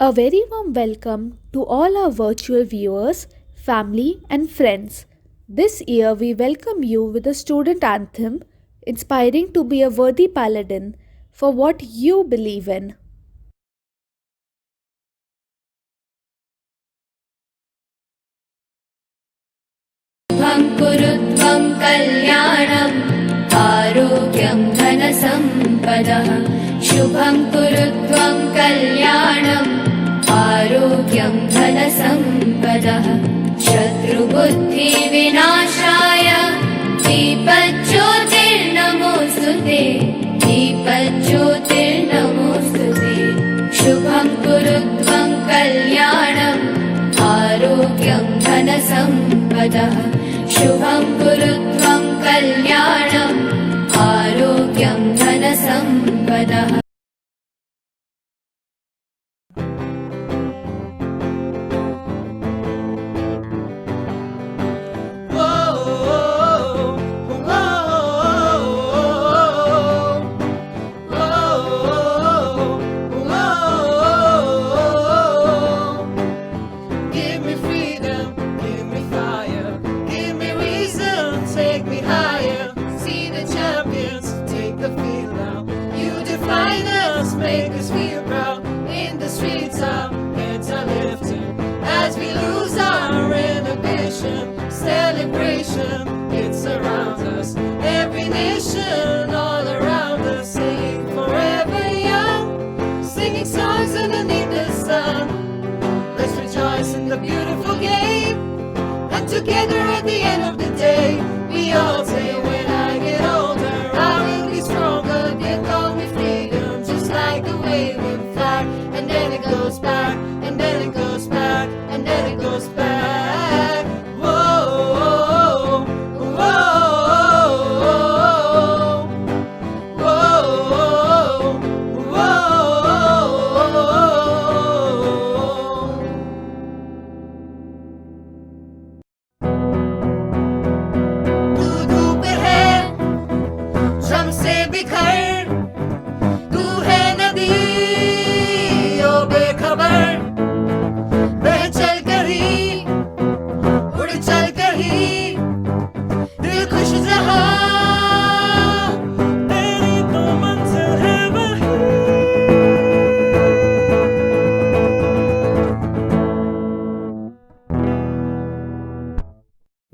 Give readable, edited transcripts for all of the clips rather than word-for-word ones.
A very warm welcome to all our virtual viewers, family, and friends. This year, we welcome you with a student anthem inspiring to be a worthy paladin for what you believe in. शुभं कुरु त्वं कल्याणम् आरोग्यं धनसम्पदः शुभं कुरु त्वं कल्याणम् आरोग्यं धनसम्पदः शत्रुबुद्धिविनाशाय दीपज्योतिर्नमोऽस्तु ते दीपज्योतिर्नमोऽस्तु ते शुभं कुरु त्वं कल्याणम् आरोग्यं धनसम्पदः शुभं कुरु त्वं कल्याणम् आरोग्यं धनसम्पदः Make us feel proud in the streets. Our heads are lifted as we lose our inhibition. Celebration, it surrounds us. Every nation, all around us, singing forever young, singing songs underneath the sun. Let's rejoice in the beautiful game, and together at the end of the day, we all say, when I get older, I will be stronger. They call me freedom, like the waving flag, and then it goes back, and then it goes back, and then it goes back. Whoa, whoa, whoa, whoa. धूप है, drum से बिखर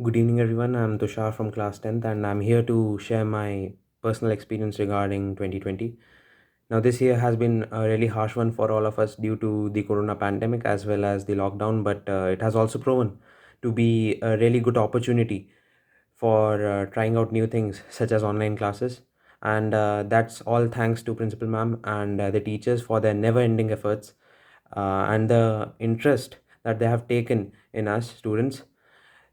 Good evening, everyone. I'm Tushar from class 10th, and I'm here to share my personal experience regarding 2020. Now, this year has been a really harsh one for all of us due to the corona pandemic as well as the lockdown, but it has also proven to be a really good opportunity for trying out new things such as online classes. And that's all thanks to Principal Ma'am and the teachers for their never ending efforts and the interest that they have taken in us students.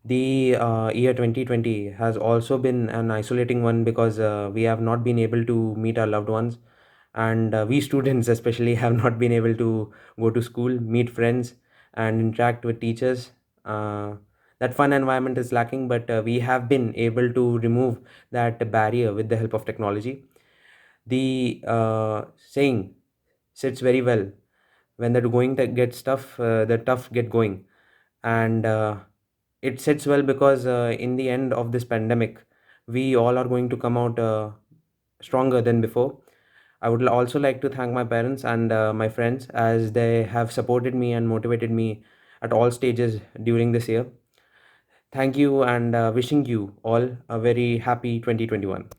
The year 2020 has also been an isolating one because we have not been able to meet our loved ones, and we students especially have not been able to go to school, meet friends, and interact with teachers. That fun environment is lacking, but we have been able to remove that barrier with the help of technology. The saying sits very well: when the going gets tough, the tough get going. And it sits well because in the end of this pandemic, we all are going to come out stronger than before. I would also like to thank my parents and my friends as they have supported me and motivated me at all stages during this year. Thank you, and wishing you all a very happy 2021.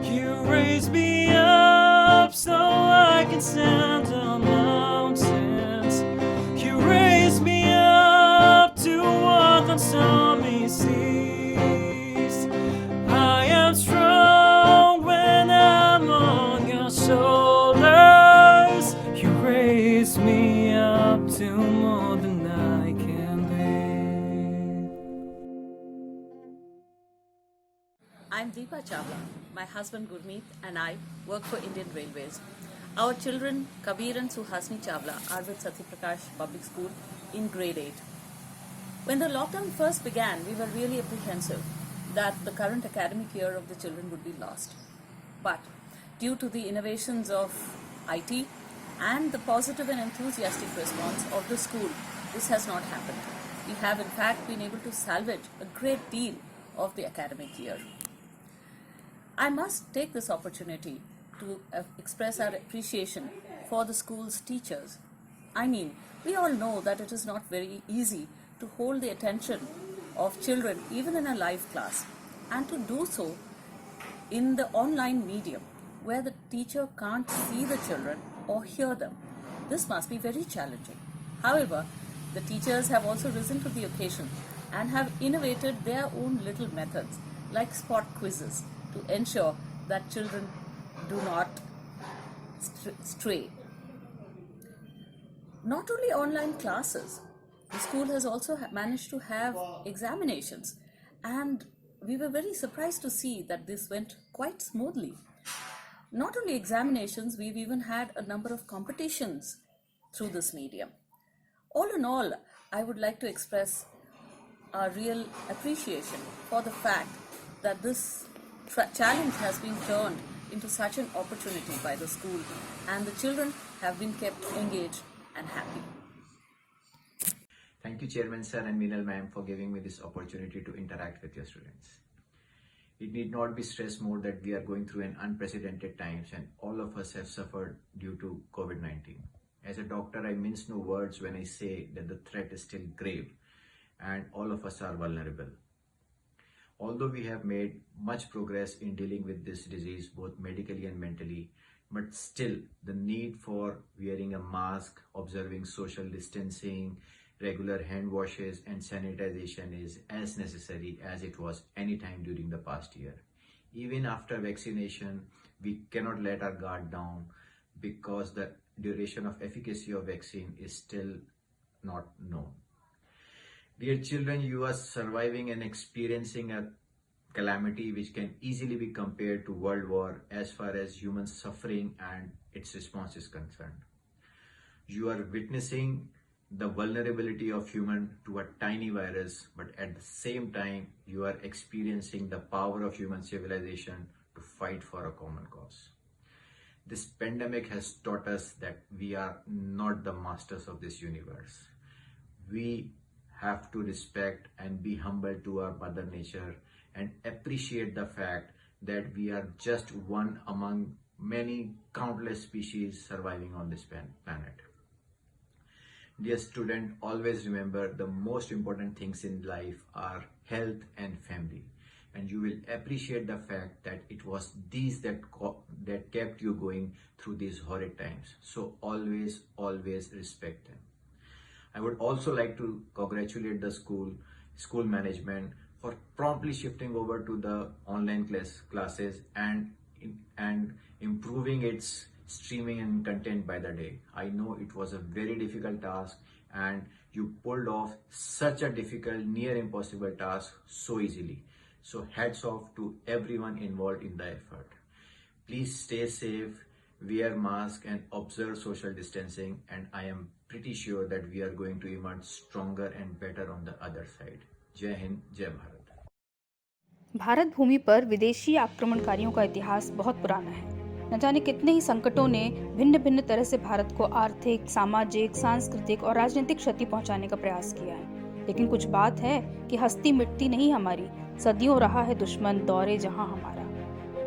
You raise me up so I can stand on mountains. You raise me up to walk on stormy seas. I am strong when I'm on your shoulders. You raise me up to more than I can be. I'm Deepa Chawla. My husband Gurmeet and I work for Indian Railways. Our children, Kabir and Suhasni Chawla, are with Satyaprakash Public School in grade 8. When the lockdown first began, we were really apprehensive that the current academic year of the children would be lost. But due to the innovations of IT and the positive and enthusiastic response of the school, this has not happened. We have in fact been able to salvage a great deal of the academic year. I must take this opportunity to express our appreciation for the school's teachers. I mean, we all know that it is not very easy to hold the attention of children even in a live class, and to do so in the online medium where the teacher can't see the children or hear them. This must be very challenging. However, the teachers have also risen to the occasion and have innovated their own little methods like spot quizzes to ensure that children do not stray. Not only online classes, the school has also managed to have examinations, and we were very surprised to see that this went quite smoothly. Not only examinations, we've even had a number of competitions through this medium. All in all, I would like to express our real appreciation for the fact that this challenge has been turned into such an opportunity by the school, and the children have been kept engaged and happy. Thank you, Chairman Sir and Meenal Ma'am, for giving me this opportunity to interact with your students. It need not be stressed more that we are going through an unprecedented times, and all of us have suffered due to COVID-19. As a doctor, I mince no words when I say that the threat is still grave and all of us are vulnerable. Although we have made much progress in dealing with this disease, both medically and mentally, but still the need for wearing a mask, observing social distancing, regular hand washes and sanitization is as necessary as it was any time during the past year. Even after vaccination, we cannot let our guard down because the duration of efficacy of vaccine is still not known. Dear children, you are surviving and experiencing a calamity which can easily be compared to World War as far as human suffering and its response is concerned. You are witnessing the vulnerability of human to a tiny virus, but at the same time, you are experiencing the power of human civilization to fight for a common cause. This pandemic has taught us that we are not the masters of this universe. We have to respect and be humble to our Mother Nature and appreciate the fact that we are just one among many countless species surviving on this planet. Dear student, always remember the most important things in life are health and family. And you will appreciate the fact that it was these that kept you going through these horrid times. So always respect them. I would also like to congratulate the school management for promptly shifting over to the online classes and improving its streaming and content by the day. I know it was a very difficult task and you pulled off such a difficult, near impossible task so easily. So hats off to everyone involved in the effort. Please stay safe, wear mask and observe social distancing, and I am pretty sure that we are going to emerge stronger and better on the other side. Jai Hind, Jai Bharat. Bharat भूमि पर विदेशी आक्रमणकारियों का इतिहास बहुत पुराना है। न जाने कितने ही संकटों ने भिन्न भिन्न तरह से भारत को आर्थिक, सामाजिक, सांस्कृतिक और राजनीतिक क्षति पहुंचाने का प्रयास किया है। लेकिन कुछ बात है कि हस्ती मिटती नहीं हमारी, सदियों रहा है दुश्मन दौरे जहां हमारा।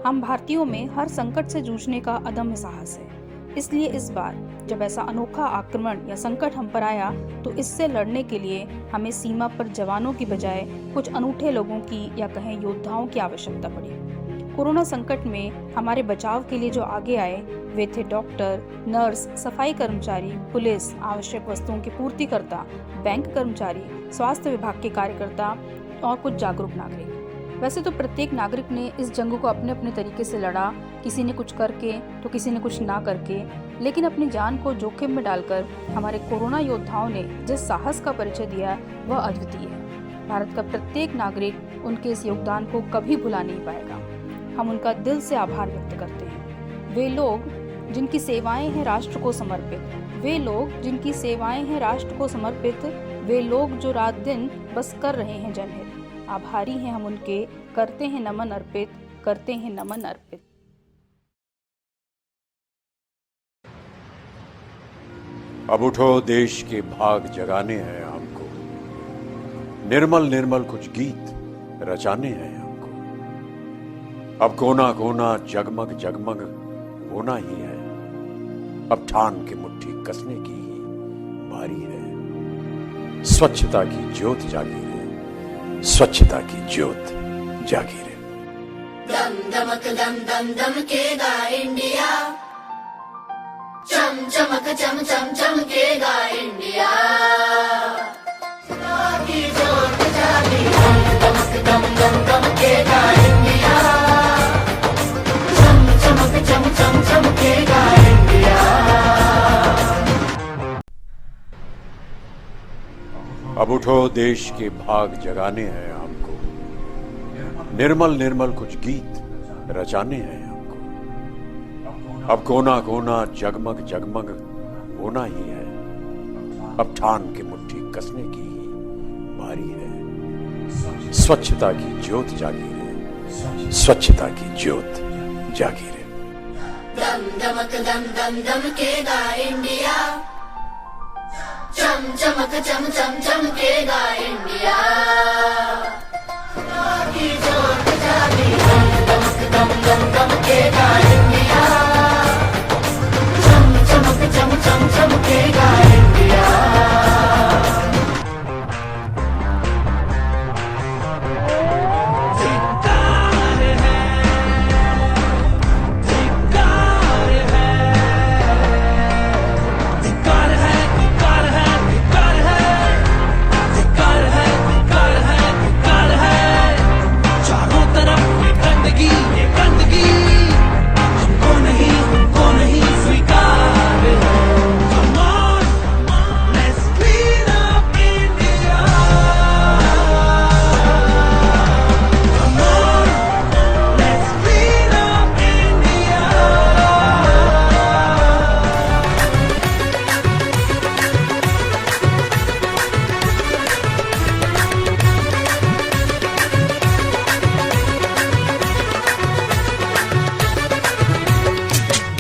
हम भारतीयों में हर संकट से जूझने का अदम्य साहस है। इसलिए इस बार जब ऐसा अनोखा आक्रमण या संकट हम पर आया तो इससे लड़ने के लिए हमें सीमा पर जवानों की बजाय कुछ अनूठे लोगों की या कहें योद्धाओं की आवश्यकता पड़ी। कोरोना संकट में हमारे बचाव के लिए जो आगे आए वे थे डॉक्टर, नर्स, सफाई कर्मचारी, पुलिस, आवश्यक वस्तुओं के पूर्तिकर्ता, बैंक कर्मचारी, स्वास्थ्य विभाग के कार्यकर्ता और कुछ जागरूक नागरिक। वैसे तो प्रत्येक नागरिक ने इस जंग को अपने अपने तरीके से लड़ा, किसी ने कुछ करके तो किसी ने कुछ ना करके, लेकिन अपनी जान को जोखिम में डालकर हमारे कोरोना योद्धाओं ने जिस साहस का परिचय दिया वह अद्वितीय है। भारत का प्रत्येक नागरिक उनके इस योगदान को कभी भुला नहीं पाएगा। हम उनका दिल से आभार व्यक्त करते हैं। वे लोग जिनकी सेवाएं हैं राष्ट्र को समर्पित, वे लोग जिनकी सेवाएं हैं राष्ट्र को समर्पित, वे लोग जो रात दिन बस कर रहे हैं जनहित। आभारी हैं हम उनके, करते हैं नमन अर्पित, करते हैं नमन अर्पित। अब उठो देश के भाग जगाने हैं हमको, निर्मल निर्मल कुछ गीत रचाने हैं हमको। अब कोना कोना जगमग जगमग होना ही है, अब ठान के मुट्ठी कसने की ही बारी है। स्वच्छता की ज्योत जागी रे, स्वच्छता की ज्योत जागी रे। दम दमक दम दम दमकेगा इंडिया, चम चमक चम चम चमकेगा इंडिया। की जोत जागी, दम दमक दम दम दमकेगा इंडिया, चम चमक चम चम चमकेगा इंडिया। अब उठो देश के भाग जगाने हैं हमको, निर्मल निर्मल कुछ गीत रचाने हैं हमको। अब कोना कोना जगमग जगमग होना ही है, अब ठान के मुट्ठी कसने की ही बारी है। स्वच्छता की ज्योत जागी रे, स्वच्छता की ज्योत जागी रे। दम दमक दम दम दमकेगा इंडिया, चम चमक चम चम चमकेगा इंडिया। की जोत जागी, दम दमक दम दम दमकेगा इंडिया, चम चमक चम चम चमकेगा इंडिया।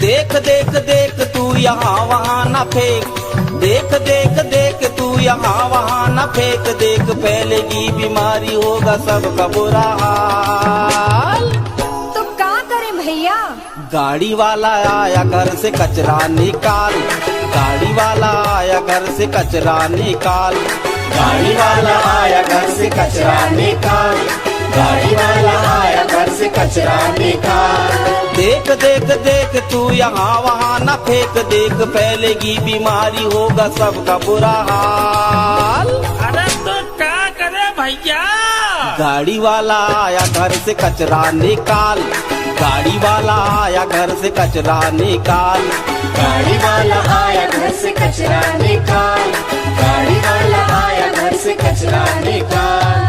देख देख देख तू यहाँ वहाँ न फेंक, देख देख देख तू यहाँ वहाँ न फेंक, देख फैलेगी बीमारी होगा सबका बुरा हाल। तो क्या करें भैया? गाड़ी वाला आया घर से कचरा निकाल, गाड़ी वाला आया घर से कचरा निकाल, गाड़ी वाला आया घर से कचरा निकाल, गाड़ी वाला आया घर से कचरा निकाल। देख देख देख तू यहाँ वहाँ न फेंक, देख फैलेगी बीमारी होगा सबका बुरा हाल। अरे तो क्या करे भैया? गाड़ी वाला आया घर से कचरा निकाल, गाड़ी वाला आया घर से कचरा निकाल, गाड़ी वाला आया घर से कचरा निकाल, गाड़ी वाला आया घर से कचरा निकाल।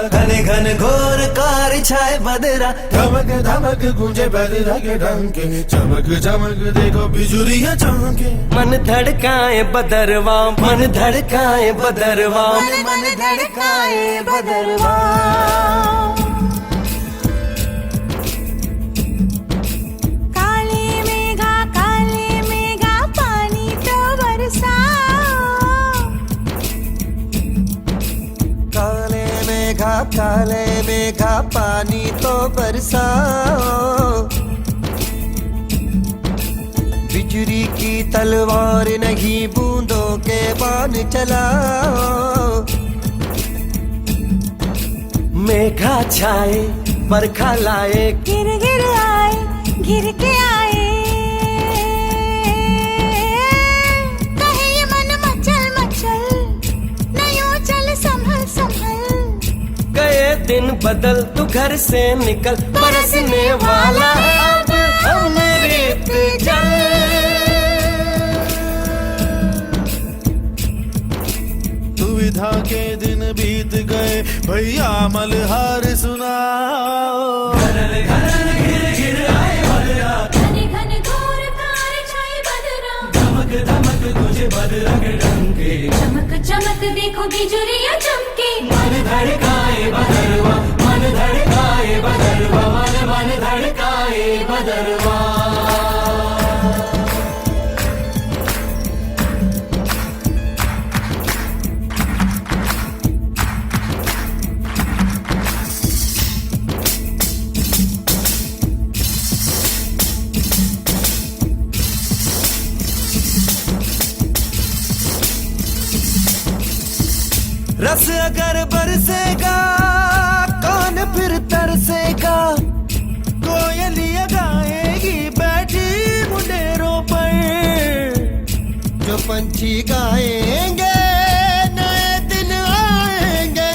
घने घन घोर कार छाए बदरा, धमक धमक गूंजे बदरा के डंके, चमक चमक देखो बिजुरियां चमके। मन धड़काए बदरवा, मन धड़काए बदरवा, मन धड़काए बदरवा। काले मेघा पानी तो बरसाओ, काले मेघा पानी तो बरसाओ, बिजली की तलवार नहीं बूंदों के बाण चलाओ। मेघा छाए बरखा लाए, गिर गिर आए, गिर के आए, कहे ये मन मचल मचल, नहीं चल संभल संभल। गए दिन बदल तू घर से निकल, बरसने वाला अब अमृत जल। दुविधा के दिन बीत गए भैया मलहार सुनाओ। घनन घनन घिर घिर आए बदरा, घने घने घोर कार छाए बदरा, धमक धमक तुझे बदरंग डंके, चमक चमक देखो बिजुलियां चमके। मन धड़काए बदरवा, मन धड़काए बदरवा, मन धड़काए बदरवा। रस अगर बरसेगा कौन फिर तरसेगा, कोयलियां गाएगी बैठी मुंडेरों पर, जो पंछी गाएंगे नए दिन आएंगे।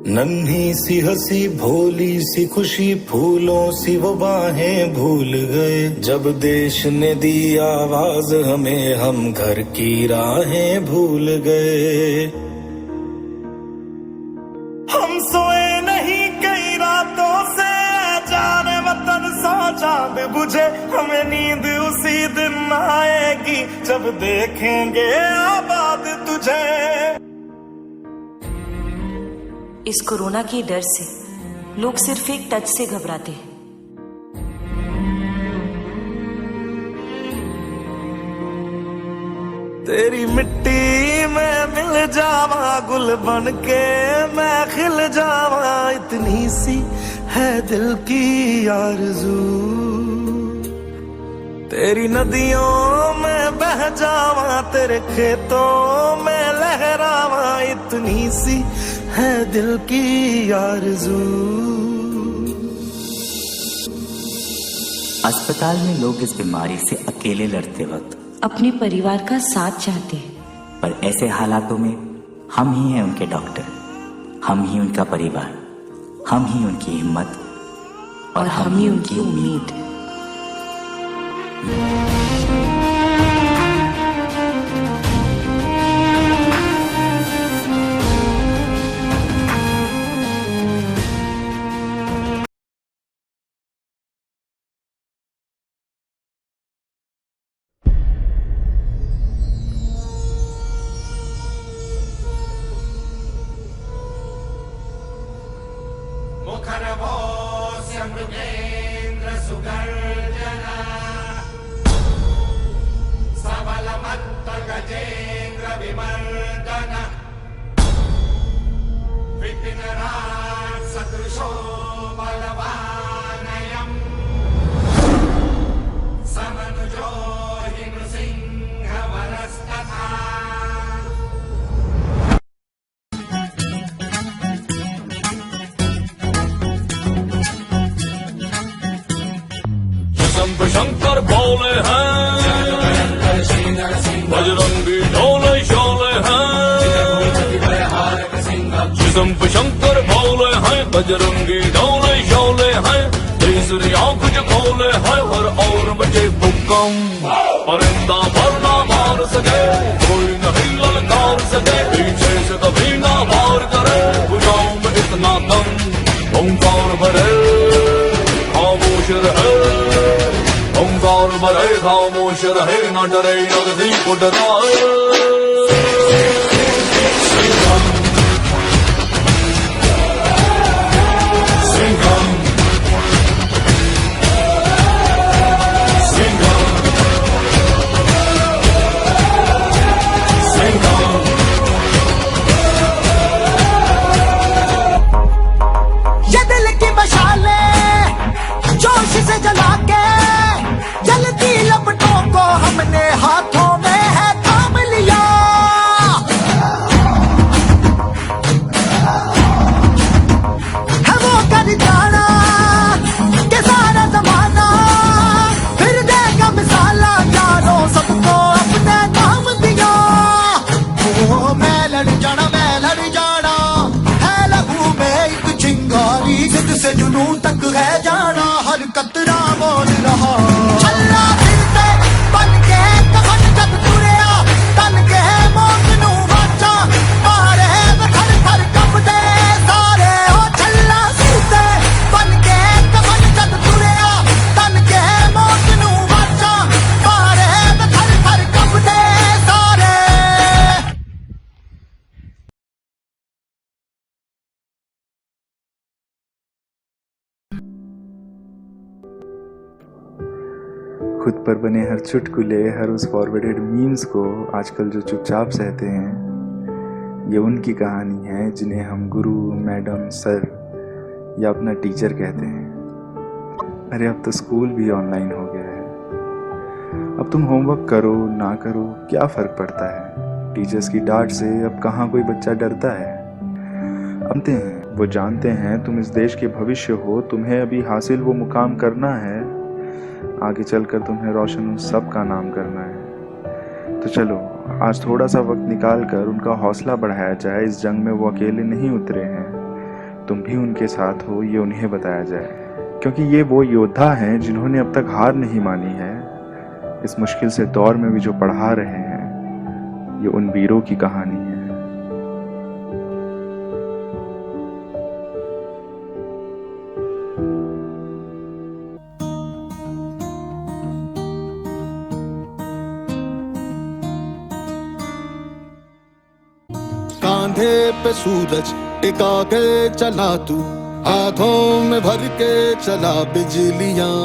नन्ही सी हंसी भोली सी खुशी फूलों सी वो बाहें भूल गए, जब देश ने दी आवाज हमें हम घर की राहें भूल गए। हम सोए नहीं कई रातों से जाने वतन सा चांद बुझे, हमें नींद उसी दिन आएगी जब देखेंगे आबाद तुझे। इस कोरोना के डर से लोग सिर्फ एक टच से घबराते हैं। तेरी मिट्टी में मिल जावा गुल बन के मैं खिल जावा, इतनी सी है दिल की आरज़ू। तेरी नदियों में बह जावा, तेरे खेतों में लहरावा, इतनी सी है दिल की आरज़ू। अस्पताल में लोग इस बीमारी से अकेले लड़ते वक्त अपने परिवार का साथ चाहते हैं, पर ऐसे हालातों में हम ही हैं उनके डॉक्टर, हम ही उनका परिवार, हम ही उनकी हिम्मत और हम ही उनकी उम्मीद। मुखरवोऽस्य मृगेन्द्र सुगर्जना, सबलमत्त गजेन्द्र विमर्दन, विपिनराज सदृशो बलवानयम्, समनुजो हि नृसिंह वरस्तथा। शंकर बोले हैं, बजरंगी डोले शोले हैं। जिसम शंकर बोले हैं, बजरंगी डोले शोले हैं। तीसरी आंख जो खोले हैं, और बचे भूकंप, परिंदा भरना मार सके, कोई नहीं ललकार सके, पीछे से कभी ना वार करे, भुजाओं में इतना दम, ओंकार भरे खामोश रहे, ओंकार भरे खामोश रहे, न डरे न किसी को डराए। सिंघम मैं लड़ जाना है लहू में एक चिंगारी जिद से जुनू तक है जाना हर कतरा बोल रहा छल्ला फिरते बन के कफन जब तुरिया तन के मौत नू वाचा मारे थर थर कंबदे सारे ओ छल्ला फिरते बन के कफन जब तुरिया तन के मौत नू वाचा मारे थर थर कंबदे सारे खुद पर बने हर चुटकुले, हर उस फॉरवर्डेड मीम्स को आजकल जो चुपचाप सहते हैं, ये उनकी कहानी है जिन्हें हम गुरु, मैडम, सर या अपना टीचर कहते हैं। अरे अब तो स्कूल भी ऑनलाइन हो गया है। अब तुम होमवर्क करो ना करो क्या फ़र्क पड़ता है। टीचर्स की डांट से अब कहाँ कोई बच्चा डरता है। जानते हैं, वो जानते हैं तुम इस देश के भविष्य हो, तुम्हें अभी हासिल वो मुकाम करना है, आगे चलकर तुम्हें रोशन उन सब का नाम करना है। तो चलो आज थोड़ा सा वक्त निकाल कर उनका हौसला बढ़ाया जाए। इस जंग में वो अकेले नहीं उतरे हैं, तुम भी उनके साथ हो, ये उन्हें बताया जाए, क्योंकि ये वो योद्धा हैं जिन्होंने अब तक हार नहीं मानी है। इस मुश्किल से दौर में भी जो पढ़ा रहे हैं, ये उन वीरों की कहानी है। कांधे पे सूरज टिका के चला तू, हाथों में भर के चला बिजलियां।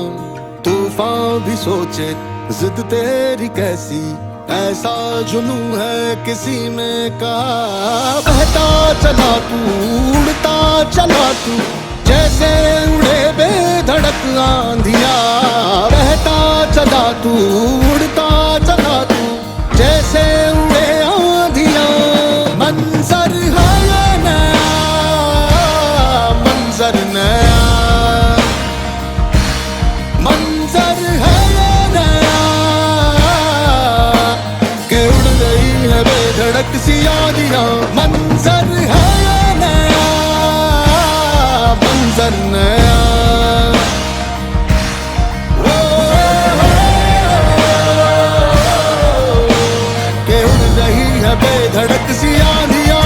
तूफान भी सोचे जिद तेरी कैसी, ऐसा जुनू है किसी में कहा। बहता चला तू, उड़ता चला तू, जैसे उड़े बेधड़क आंधिया। बहता चला तू, उड़ता चला तू, जैसे उड़े आंधिया। मंजर है ये नया, मंजर नया, मंजर है ये नया, के उड़ गई है बेधड़क सी आंधियां। मंजर है ये नया, मंजर नया। के उड़ गई है बेधड़क सी आंधियां।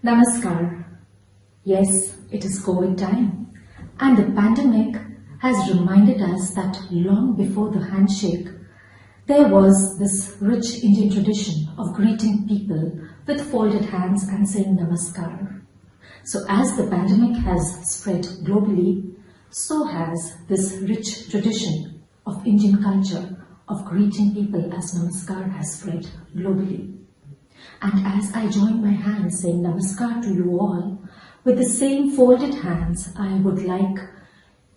Namaskar. Yes, it is COVID time, and the pandemic has reminded us that long before the handshake, there was this rich Indian tradition of greeting people with folded hands and saying Namaskar. So as the pandemic has spread globally, so has this rich tradition of Indian culture of greeting people as Namaskar has spread globally. And as I join my hands saying Namaskar to you all, with the same folded hands, I would like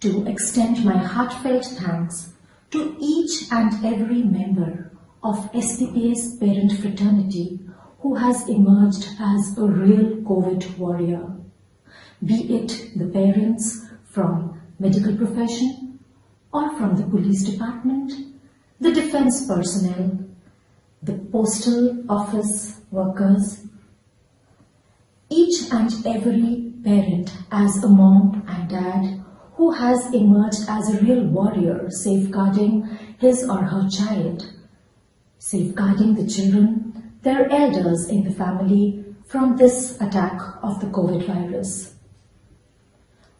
to extend my heartfelt thanks to each and every member of SPPA's parent fraternity who has emerged as a real COVID warrior. Be it the parents from medical profession or from the police department, the defense personnel, the postal office workers, each and every parent as a mom and dad who has emerged as a real warrior, safeguarding his or her child, safeguarding the children, their elders in the family from this attack of the COVID virus.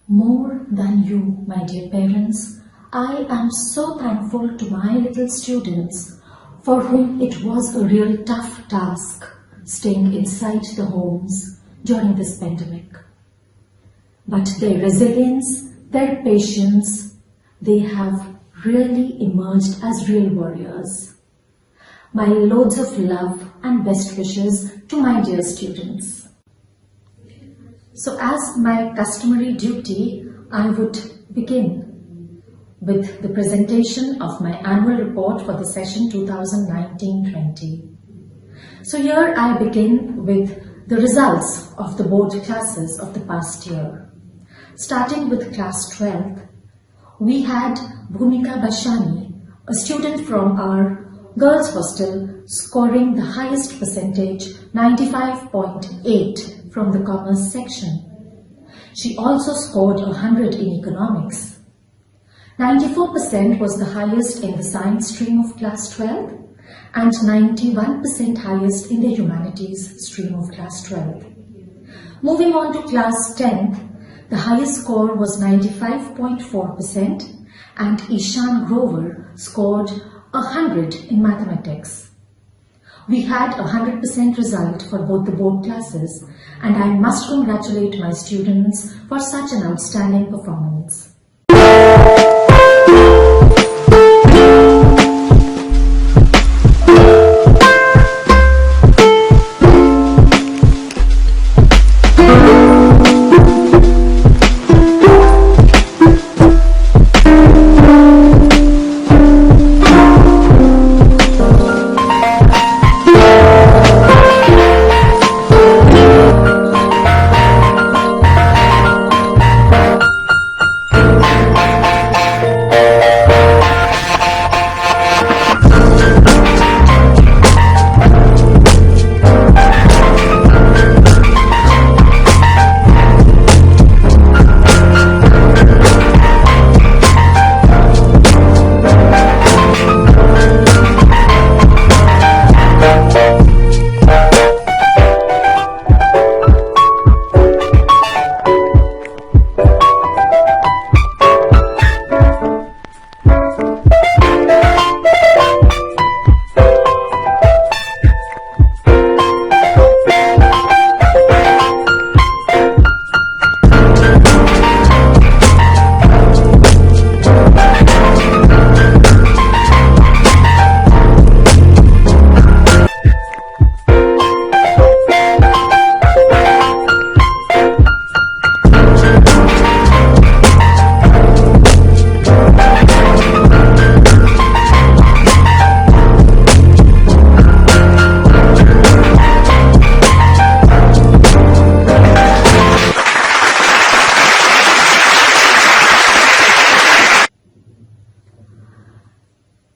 More than you, my dear parents, I am so thankful to my little students for whom it was a real tough task staying inside the homes during this pandemic. But their resilience, their patience, they have really emerged as real warriors. My loads of love and best wishes to my dear students. So as my customary duty, I would begin with the presentation of my annual report for the session 2019-20. So here I begin with the results of the board classes of the past year. Starting with class 12th, we had Bhumika Bashani, a student from our girls' hostel, scoring the highest percentage, 95.8 from the commerce section. She also scored 100 in economics. 94% was the highest in the science stream of class 12 and 91% highest in the humanities stream of class 12. Moving on to class 10th, the highest score was 95.4% and Ishan Grover scored 100 in mathematics. We had a 100% result for both the board classes, and I must congratulate my students for such an outstanding performance.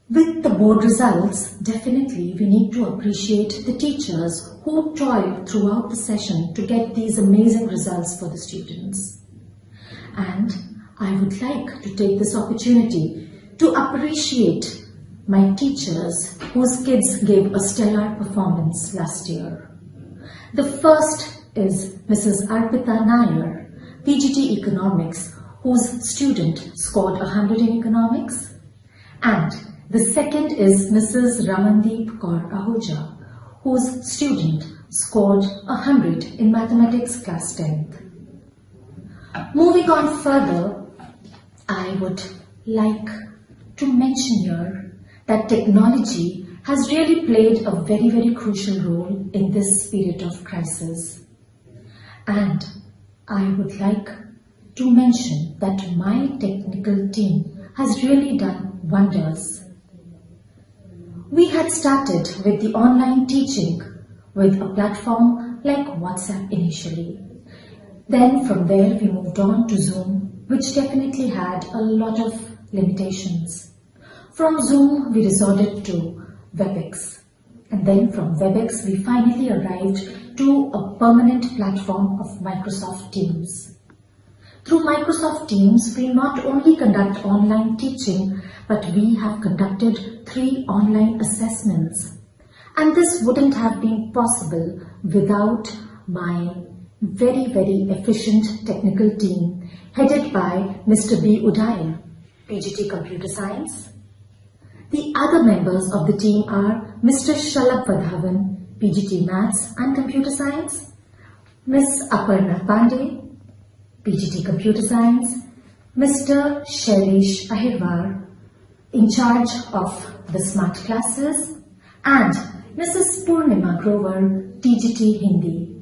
With the board results, definitely we need to appreciate the teachers who toiled throughout the session to get these amazing results for the students. And I would like to take this opportunity to appreciate my teachers whose kids gave a stellar performance last year. The first is Mrs. Arpita Nair, PGT Economics, whose student scored 100 in economics. And the second is Mrs. Ramandeep Kaur Ahuja, whose student scored 100 in mathematics class 10th. Moving on further, I would like to mention here that technology has really played a very, very crucial role in this period of crisis. And I would like to mention that my technical team has really done wonders. We had started with the online teaching with a platform like WhatsApp initially. Then from there we moved on to Zoom, which definitely had a lot of limitations. From Zoom we resorted to WebEx. And then from WebEx we finally arrived to a permanent platform of Microsoft Teams. Through Microsoft Teams, we not only conduct online teaching, but we have conducted 3 online assessments. And this wouldn't have been possible without my very, very efficient technical team headed by Mr. B. Udaya, PGT Computer Science. The other members of the team are Mr. Shalabh Vadhavan, PGT Maths and Computer Science, Ms. Aparna Pandey, PGT Computer Science, Mr. Shailesh Ahirwar, in charge of the smart classes, and Mrs. Purnima Grover, TGT Hindi.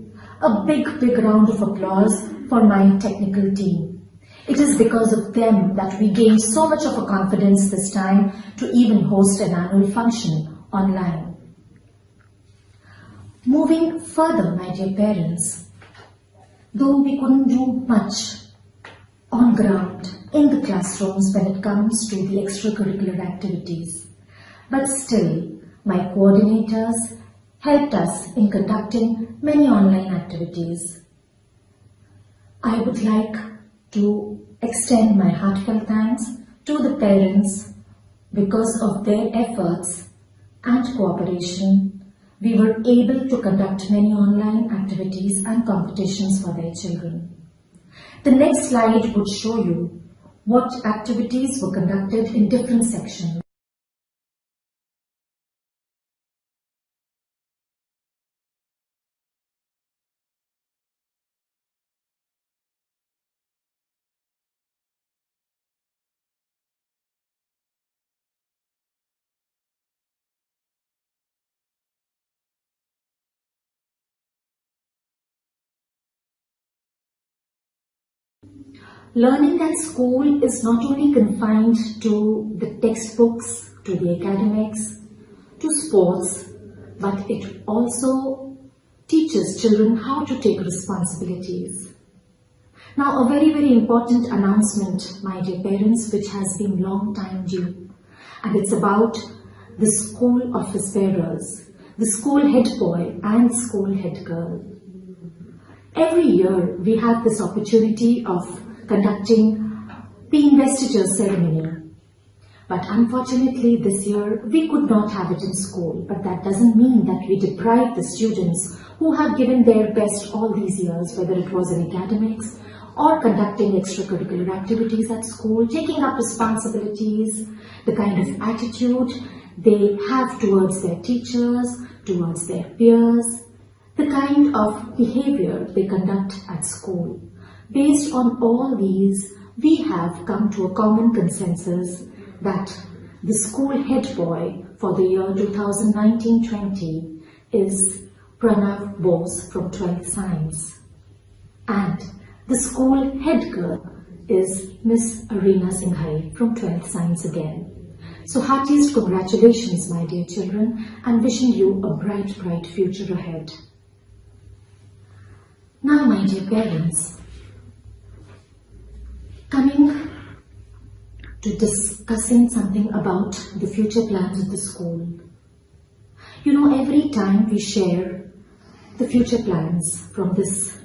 A big round of applause for my technical team. It is because of them that we gained so much of a confidence this time to even host an annual function online. Moving further, my dear parents, though we couldn't do much on ground in the classrooms when it comes to the extracurricular activities, but still my coordinators helped us in conducting many online activities. I would like to extend my heartfelt thanks to the parents. Because of their efforts and cooperation, we were able to conduct many online activities and competitions for their children. The next slide would show you what activities were conducted in different sections. Learning at school is not only confined to the textbooks, to the academics, to sports, but it also teaches children how to take responsibilities. Now, a very, very important announcement, my dear parents, which has been long time due, and it's about the school office bearers, the school head boy and school head girl. Every year we have this opportunity of conducting the investiture ceremony. But unfortunately this year we could not have it in school. But that doesn't mean that we deprive the students who have given their best all these years, whether it was in academics or conducting extracurricular activities at school, taking up responsibilities, the kind of attitude they have towards their teachers, towards their peers, the kind of behavior they conduct at school. Based on all these, we have come to a common consensus that the school head boy for the year 2019-20 is Pranav Bose from 12th Science, and the school head girl is Miss Arena Singhai from 12th Science again. So heartiest congratulations, my dear children, and wishing you a bright, bright future ahead. Now, my dear parents, coming to discussing something about the future plans of the school. You know, every time we share the future plans from this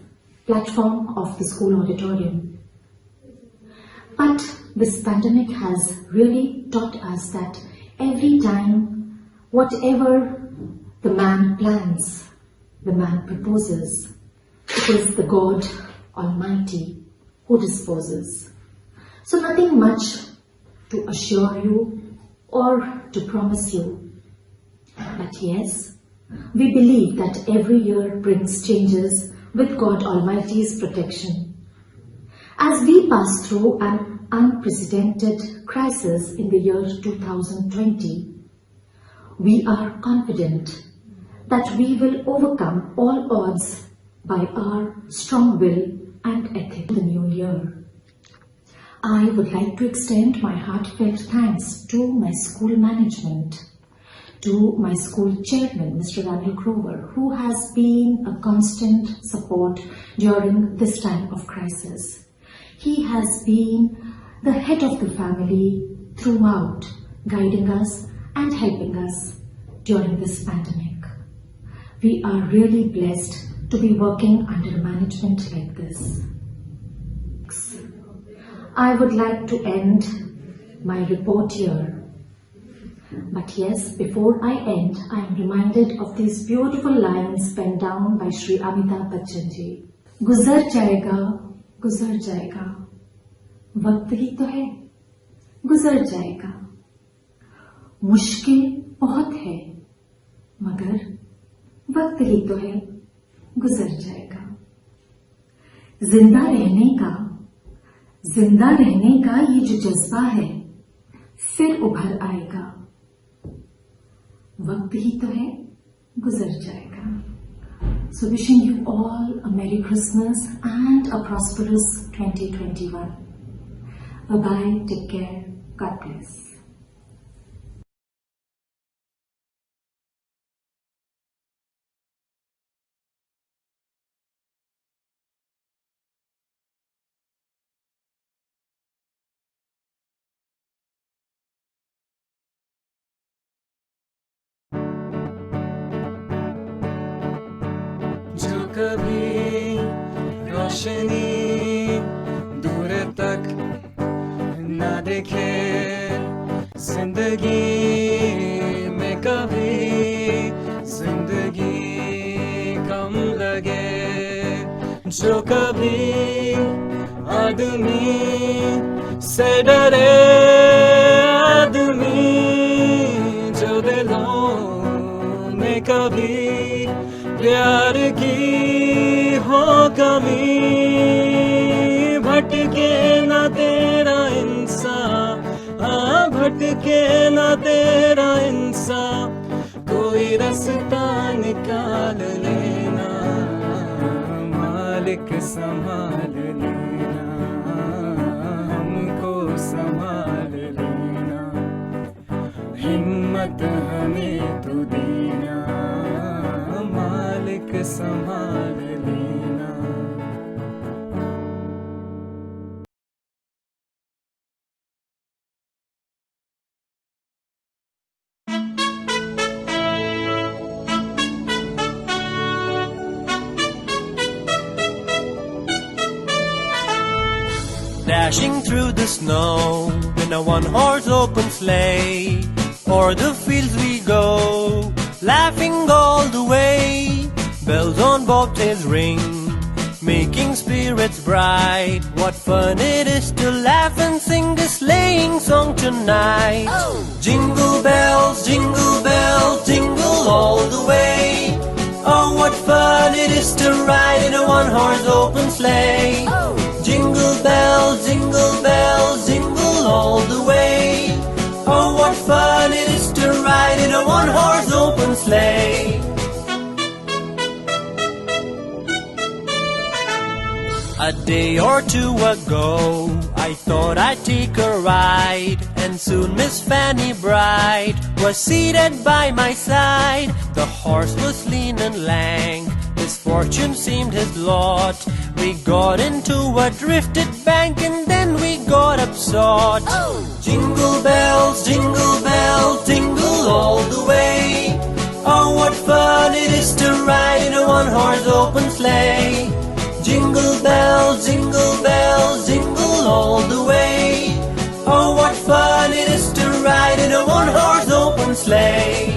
platform of the school auditorium. But this pandemic has really taught us that every time, whatever the man plans, the man proposes, it is the God Almighty who disposes. So nothing much to assure you or to promise you. But yes, we believe that every year brings changes with God Almighty's protection. As we pass through an unprecedented crisis in the year 2020, we are confident that we will overcome all odds by our strong will and ethic in the new year. I would like to extend my heartfelt thanks to my school management, to my school chairman, Mr. Randall Grover, who has been a constant support during this time of crisis. He has been the head of the family throughout, guiding us and helping us during this pandemic. We are really blessed to be working under a management like this. I would like to end my report here. But yes, before I end, I am reminded of these beautiful lines penned down by Shri Amitabh Bachchan ji. Guzar jayega, वक्त ही तो है, गुजर जाएगा. मुश्किल बहुत है, मगर वक्त ही तो है, गुजर जाएगा. जिंदा रहने का ये जो जज्बा है, फिर उभर आएगा. वक्त ही तो है, गुजर जाएगा. So wishing you all a Merry Christmas and a prosperous 2021. Bye-bye, take care, God bless. जो कभी रोशनी दूर तक ना देखे जिंदगी में, कभी जिंदगी कम लगे। जो कभी आदमी से डरे आदमी, जो दिलों में कभी प्यार की हो कमी, भटके ना तेरा इंसान, भटके ना तेरा इंसान, कोई रास्ता निकाल लेना, मालिक संभाल लेना, हमको संभाल लेना, हिम्मत हमें तू देना, मालिक संभाल लेना। Dashing through the snow in a one-horse open sleigh, o'er the fields we go, laughing all the way. Bells on bobtails ring, making spirits bright. What fun it is to laugh and sing a sleighing song tonight. Jingle bells, jingle all the way. Oh, what fun it is to ride in a one-horse open sleigh. Jingle bells, jingle all the way. Oh, what fun it is to ride in a one-horse open sleigh. A day or two ago, I thought I'd take a ride, and soon Miss Fanny Bright was seated by my side. The horse was lean and lank, misfortune seemed his lot. We got into a drifted bank and then we got upsot. Jingle bells, jingle all the way. Oh, what fun it is to ride in a one-horse open sleigh. Jingle bells, jingle all the way. Oh, what fun it is to ride in a one-horse open sleigh.